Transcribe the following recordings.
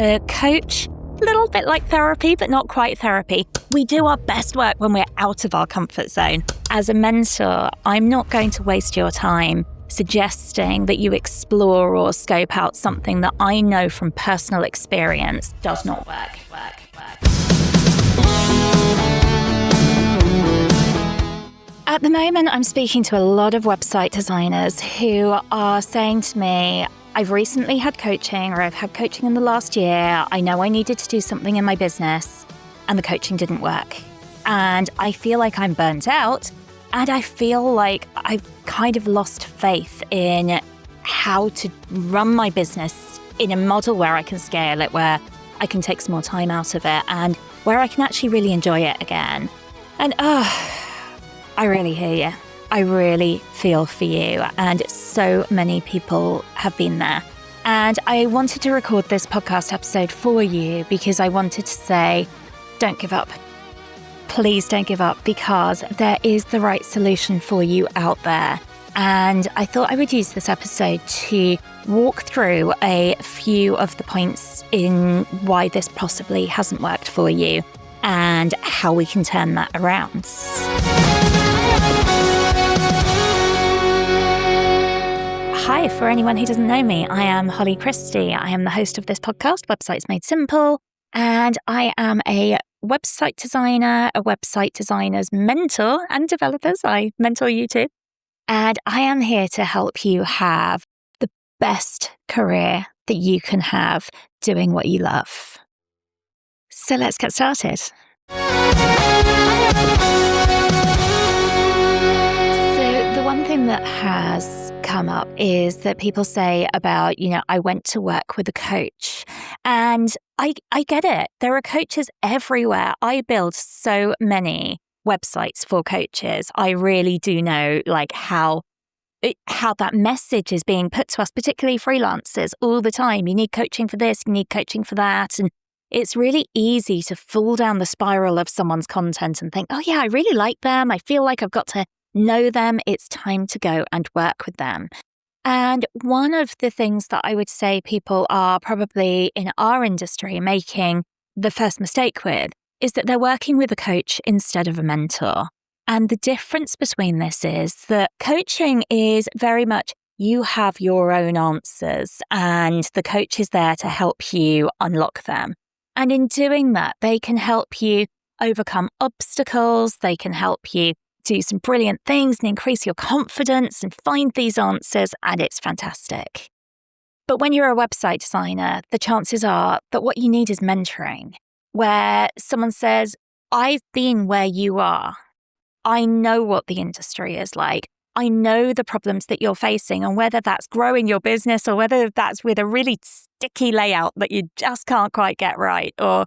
A coach, a little bit like therapy, but not quite therapy. We do our best work when we're out of our comfort zone. As a mentor, I'm not going to waste your time suggesting that you explore or scope out something that I know from personal experience does not work. At the moment, I'm speaking to a lot of website designers who are saying to me, I've recently had coaching, or I've had coaching in the last year. I know I needed to do something in my business and the coaching didn't work. And I feel like I'm burnt out, and I feel like I've kind of lost faith in how to run my business in a model where I can scale it, where I can take some more time out of it, and where I can actually really enjoy it again. And I really hear you. I really feel for you. And so many people have been there. And I wanted to record this podcast episode for you because I wanted to say, don't give up. Please don't give up, because there is the right solution for you out there. And I thought I would use this episode to walk through a few of the points in why this possibly hasn't worked for you and how we can turn that around. Hi, for anyone who doesn't know me, I am Holly Christie. I am the host of this podcast, Websites Made Simple, and I am a website designer, a website designer's mentor and developers. I mentor you too. And I am here to help you have the best career that you can have doing what you love. So let's get started. So the one thing that has come up is that people say about, I went to work with a coach, and I get it. There are coaches everywhere. I build so many websites for coaches. I really do know how that message is being put to us, particularly freelancers, all the time. You need coaching for this, you need coaching for that. And it's really easy to fall down the spiral of someone's content and think, oh yeah, I really like them. I feel like I've got to know them. It's time to go and work with them. And one of the things that I would say people are probably in our industry making the first mistake with is that they're working with a coach instead of a mentor. And the difference between this is that coaching is very much you have your own answers and the coach is there to help you unlock them. And in doing that, they can help you overcome obstacles. They can help you do some brilliant things and increase your confidence and find these answers, and it's fantastic. But when you're a website designer, the chances are that what you need is mentoring, where someone says, I've been where you are. I know what the industry is like. I know the problems that you're facing, and whether that's growing your business or whether that's with a really sticky layout that you just can't quite get right, or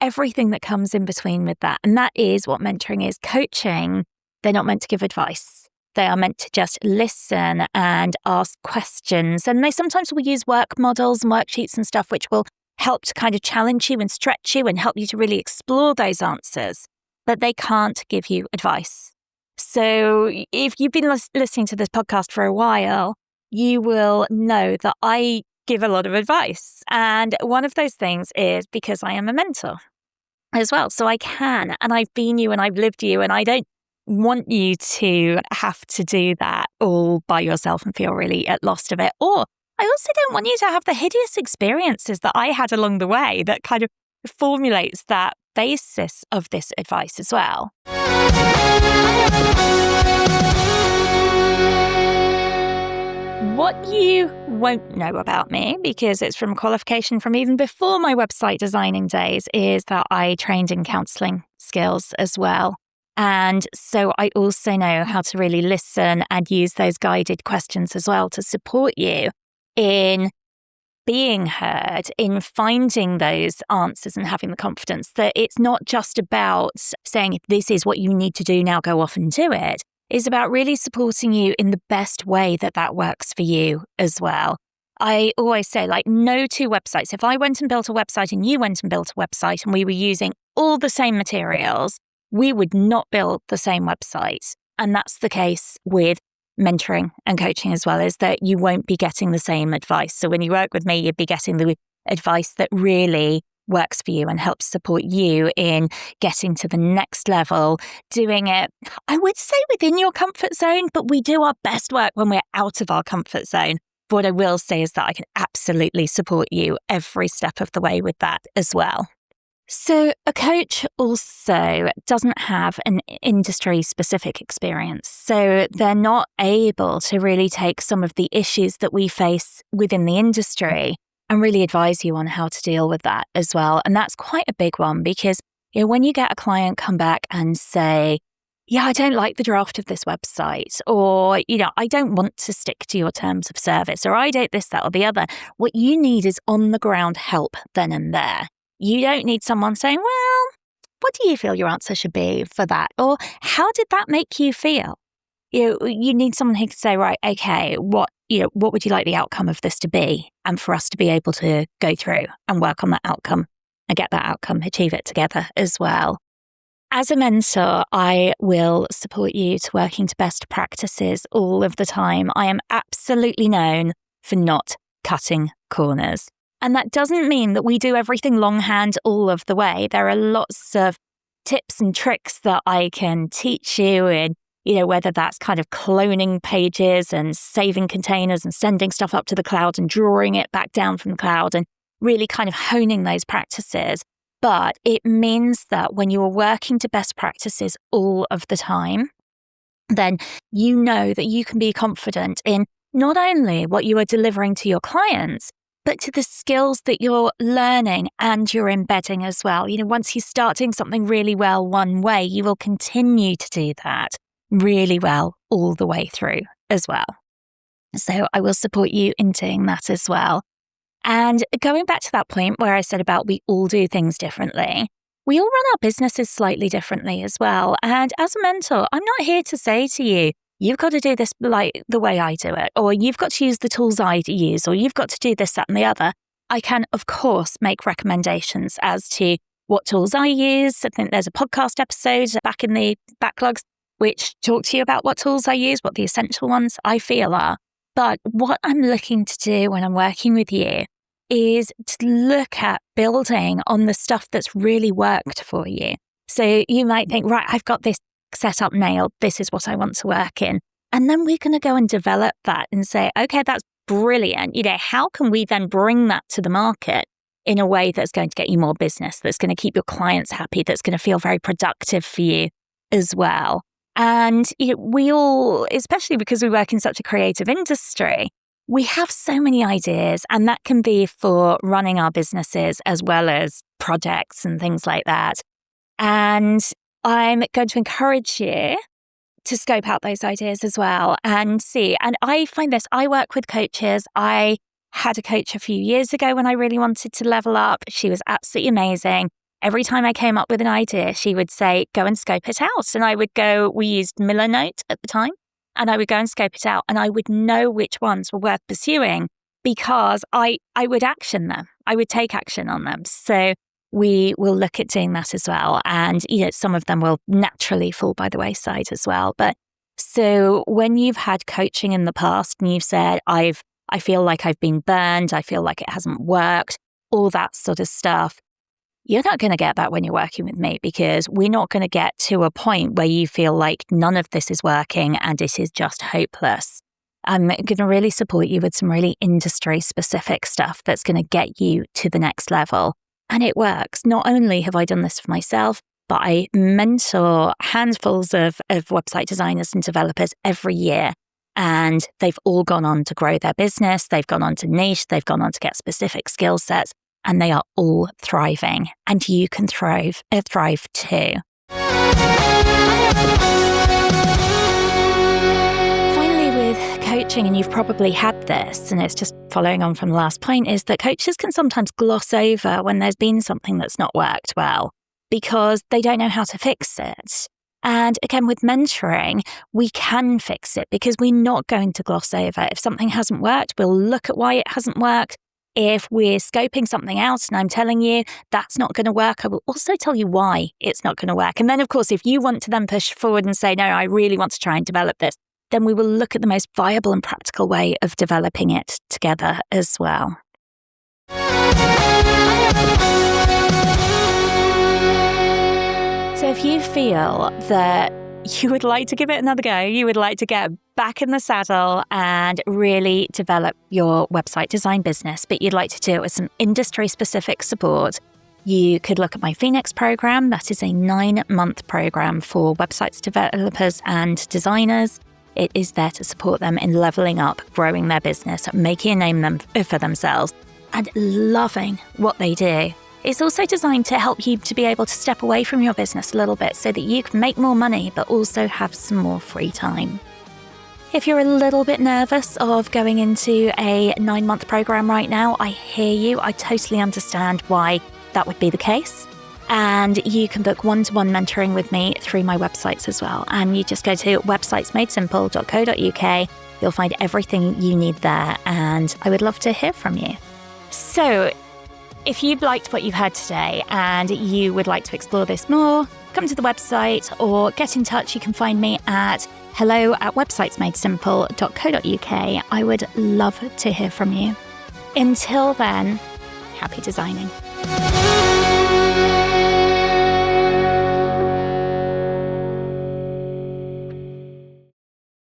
everything that comes in between with that. And that is what mentoring is. Coaching, they're not meant to give advice. They are meant to just listen and ask questions. And they sometimes will use work models and worksheets and stuff, which will help to kind of challenge you and stretch you and help you to really explore those answers. But they can't give you advice. So if you've been listening to this podcast for a while, you will know that I give a lot of advice. And one of those things is because I am a mentor as well. So I can, and I've been you and I've lived you, and I don't want you to have to do that all by yourself and feel really at lost of it. Or I also don't want you to have the hideous experiences that I had along the way that kind of formulates that basis of this advice as well. What you won't know about me, because it's from qualification from even before my website designing days, is that I trained in counselling skills as well. And so I also know how to really listen and use those guided questions as well to support you in being heard, in finding those answers and having the confidence that it's not just about saying, this is what you need to do now, go off and do it. It's about really supporting you in the best way that works for you as well. I always say, no two websites. If I went and built a website and you went and built a website and we were using all the same materials, we would not build the same website. And that's the case with mentoring and coaching as well, is that you won't be getting the same advice. So when you work with me, you'd be getting the advice that really works for you and helps support you in getting to the next level, doing it, I would say, within your comfort zone, but we do our best work when we're out of our comfort zone. But what I will say is that I can absolutely support you every step of the way with that as well. So a coach also doesn't have an industry-specific experience. So they're not able to really take some of the issues that we face within the industry and really advise you on how to deal with that as well. And that's quite a big one because, when you get a client come back and say, yeah, I don't like the draft of this website, or, I don't want to stick to your terms of service, or I don't this, that, or the other. What you need is on-the-ground help then and there. You don't need someone saying, well, what do you feel your answer should be for that? Or how did that make you feel? You need someone who can say, right, okay, what would you like the outcome of this to be? And for us to be able to go through and work on that outcome and get that outcome, achieve it together as well. As a mentor, I will support you to working to best practices all of the time. I am absolutely known for not cutting corners. And that doesn't mean that we do everything longhand all of the way. There are lots of tips and tricks that I can teach you in, whether that's kind of cloning pages and saving containers and sending stuff up to the cloud and drawing it back down from the cloud and really kind of honing those practices. But it means that when you are working to best practices all of the time, then you know that you can be confident in not only what you are delivering to your clients, but to the skills that you're learning and you're embedding as well. Once you start doing something really well one way, you will continue to do that really well all the way through as well. So I will support you in doing that as well. And going back to that point where I said about we all do things differently, we all run our businesses slightly differently as well. And as a mentor, I'm not here to say to you, you've got to do this like the way I do it, or you've got to use the tools I use, or you've got to do this, that, and the other. I can, of course, make recommendations as to what tools I use. I think there's a podcast episode back in the backlogs which talk to you about what tools I use, what the essential ones I feel are. But what I'm looking to do when I'm working with you is to look at building on the stuff that's really worked for you. So you might think, right, I've got this set up nailed. This is what I want to work in. And then we're going to go and develop that and say, okay, that's brilliant. How can we then bring that to the market in a way that's going to get you more business, that's going to keep your clients happy, that's going to feel very productive for you as well. And we all, especially because we work in such a creative industry, we have so many ideas, and that can be for running our businesses as well as projects and things like that. And I'm going to encourage you to scope out those ideas as well and see. And I find this, I work with coaches. I had a coach a few years ago when I really wanted to level up. She was absolutely amazing. Every time I came up with an idea, she would say, go and scope it out. And I would go, we used Millernote at the time, and I would go and scope it out, and I would know which ones were worth pursuing because I would action them. I would take action on them. So we will look at doing that as well. And some of them will naturally fall by the wayside as well. But so when you've had coaching in the past and you've said, I feel like I've been burned, I feel like it hasn't worked, all that sort of stuff, you're not going to get that when you're working with me, because we're not going to get to a point where you feel like none of this is working and it is just hopeless. I'm going to really support you with some really industry-specific stuff that's going to get you to the next level. And it works. Not only have I done this for myself, but I mentor handfuls of website designers and developers every year. And they've all gone on to grow their business. They've gone on to niche. They've gone on to get specific skill sets. And they are all thriving. And you can thrive too. Finally, with coaching, and you've probably had this, and it's just following on from the last point, is that coaches can sometimes gloss over when there's been something that's not worked well because they don't know how to fix it. And again, with mentoring, we can fix it because we're not going to gloss over. If something hasn't worked, we'll look at why it hasn't worked. If we're scoping something out and I'm telling you that's not going to work, I will also tell you why it's not going to work. And then, of course, if you want to then push forward and say, no, I really want to try and develop this, then we will look at the most viable and practical way of developing it together as well. feel that you would like to give it another go, you would like to get back in the saddle and really develop your website design business, but you'd like to do it with some industry-specific support, you could look at my Phoenix program. That is a 9-month program for websites developers and designers. It is there to support them in leveling up, growing their business, making a name for themselves, and loving what they do. It's also designed to help you to be able to step away from your business a little bit so that you can make more money, but also have some more free time. If you're a little bit nervous of going into a 9-month program right now, I hear you. I totally understand why that would be the case. And you can book one-to-one mentoring with me through my websites as well. And you just go to websitesmadesimple.co.uk. You'll find everything you need there. And I would love to hear from you. So if you've liked what you've heard today and you would like to explore this more, come to the website or get in touch. You can find me at hello@websitesmadesimple.co.uk. I would love to hear from you. Until then, happy designing.